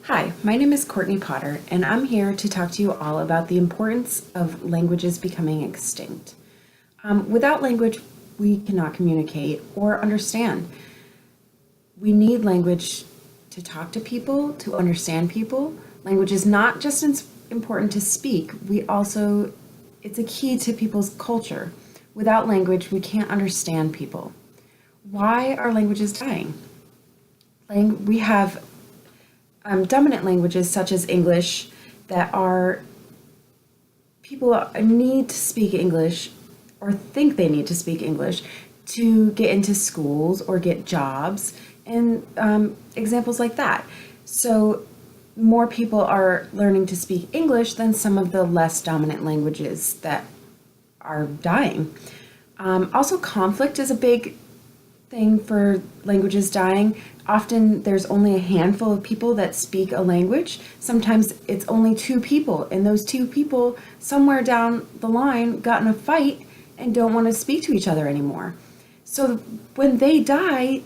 Hi, my name is Courtney Potter, and I'm here to talk to you all about the importance of languages becoming extinct. Without language, we cannot communicate or understand. We need language to talk to people, to understand people. Language is not just important to speak, it's a key to people's culture. Without language, we can't understand people. Why are languages dying? We have dominant languages such as English that are people need to speak English or think they need to speak English to get into schools or get jobs and examples like that. So more people are learning to speak English than some of the less dominant languages that are dying. Also, conflict is a big thing for languages dying. Often there's only a handful of people that speak a language. Sometimes it's only two people, and those two people somewhere down the line got in a fight and don't want to speak to each other anymore. So when they die,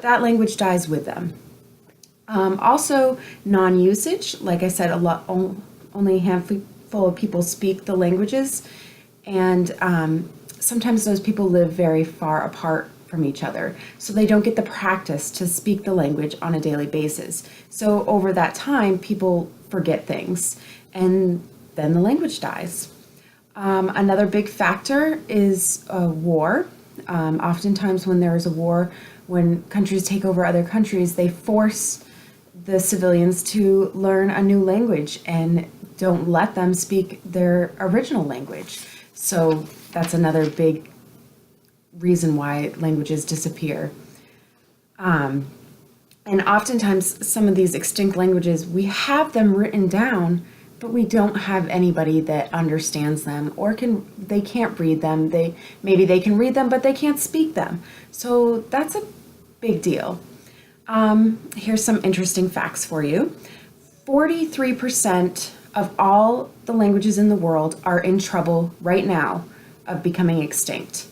that language dies with them. Also, non-usage, like I said, only a handful of people speak the languages, and sometimes those people live very far apart from each other, so they don't get the practice to speak the language on a daily basis. So over that time, people forget things, and then the language dies. Another big factor is war. Oftentimes when there is a war, when countries take over other countries, they force the civilians to learn a new language and don't let them speak their original language. So that's another big reason why languages disappear. And oftentimes some of these extinct languages, we have them written down, but we don't have anybody that understands them or they can't read them. Maybe they can read them, but they can't speak them. So that's a big deal. Here's some interesting facts for you. 43% of all the languages in the world are in trouble right now of becoming extinct.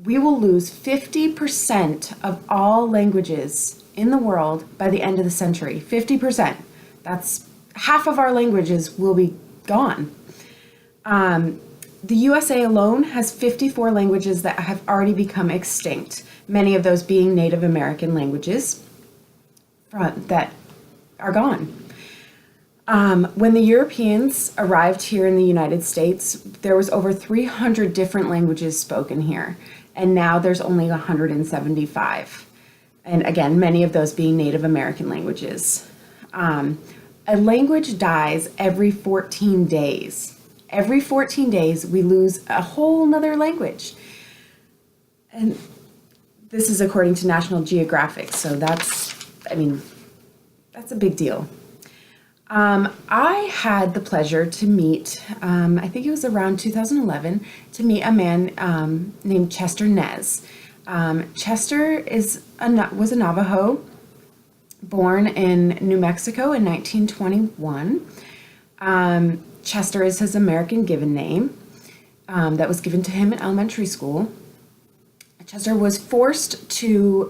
We will lose 50% of all languages in the world by the end of the century. 50%. That's half of our languages will be gone. The USA alone has 54 languages that have already become extinct, many of those being Native American languages that are gone. When the Europeans arrived here in the United States, there was over 300 different languages spoken here, and now there's only 175. And again, many of those being Native American languages. A language dies every 14 days. Every 14 days, we lose a whole nother language. And this is according to National Geographic, so that's a big deal. I had the pleasure to meet, I think it was around 2011, to meet a man named Chester Nez. Chester was a Navajo, born in New Mexico in 1921. Chester is his American given name that was given to him in elementary school. Chester was forced to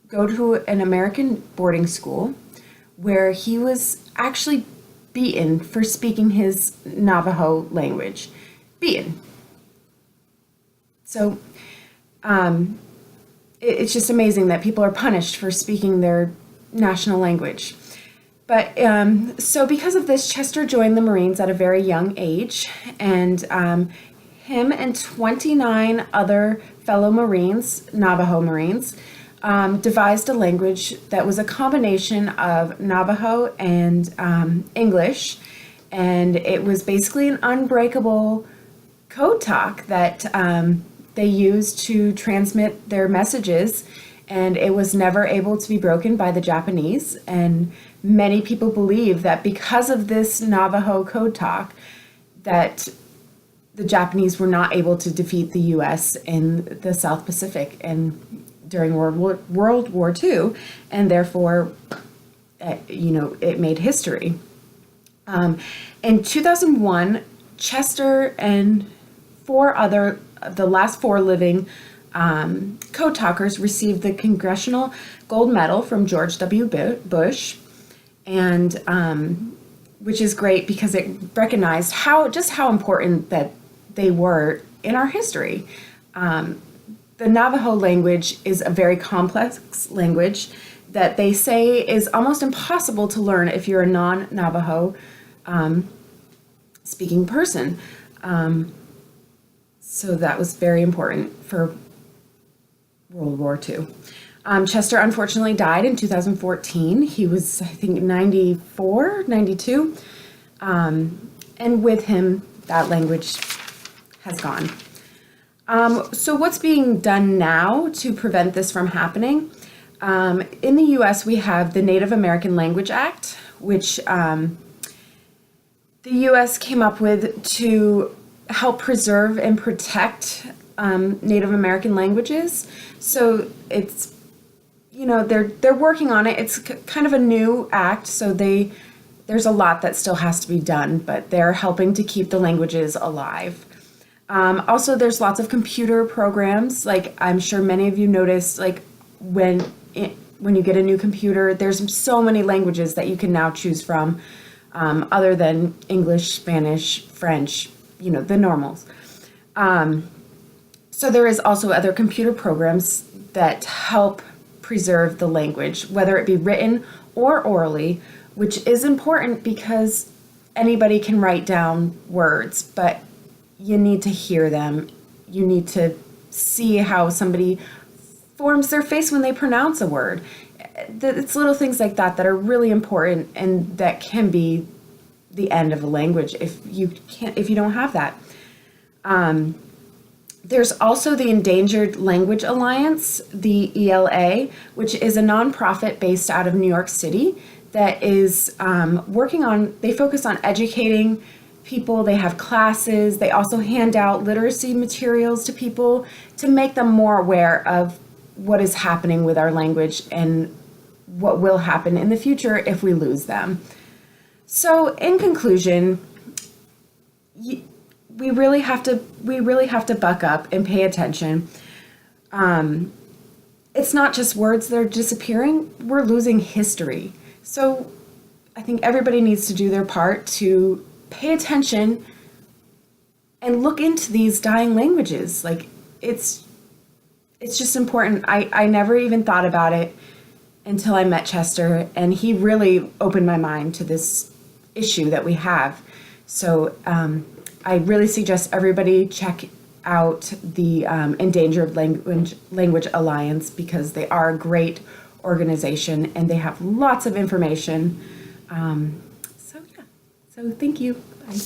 go to an American boarding school where he was actually beaten for speaking his Navajo language. Beaten. So it's just amazing that people are punished for speaking their national language. But so because of this, Chester joined the Marines at a very young age, and him and 29 other fellow Marines, Navajo Marines, devised a language that was a combination of Navajo and English, and it was basically an unbreakable code talk that they used to transmit their messages, and it was never able to be broken by the Japanese. And many people believe that because of this Navajo code talk, that the Japanese were not able to defeat the U.S. in the South Pacific and during World War II, and therefore, it made history. In 2001, Chester and the last four living code talkers received the Congressional Gold Medal from George W. Bush. and which is great because it recognized how important that they were in our history. The Navajo language is a very complex language that they say is almost impossible to learn if you're a non-Navajo speaking person. So that was very important for World War II. Chester unfortunately died in 2014. He was, I think, 94, 92. And with him, that language has gone. So what's being done now to prevent this from happening? In the U.S., we have the Native American Language Act, which the U.S. came up with to help preserve and protect Native American languages. So it's, they're working on it. It's kind of a new act, so there's a lot that still has to be done, but they're helping to keep the languages alive. Also, there's lots of computer programs. Like, I'm sure many of you noticed, like when you get a new computer, there's so many languages that you can now choose from, other than English, Spanish, French, the normals. So there is also other computer programs that help preserve the language, whether it be written or orally, which is important because anybody can write down words, but you need to hear them. You need to see how somebody forms their face when they pronounce a word. It's little things like that that are really important, and that can be the end of a language if you don't have that. There's also the Endangered Language Alliance, the ELA, which is a nonprofit based out of New York City that is they focus on educating people. They have classes. They also hand out literacy materials to people to make them more aware of what is happening with our language and what will happen in the future if we lose them. So in conclusion, we really have to buck up and pay attention. It's not just words that are disappearing, we're losing history. So I think everybody needs to do their part to pay attention and look into these dying languages. Like, it's just important. I never even thought about it until I met Chester, and he really opened my mind to this issue that we have. So I really suggest everybody check out the Endangered Language Alliance, because they are a great organization and they have lots of information. So thank you. Bye.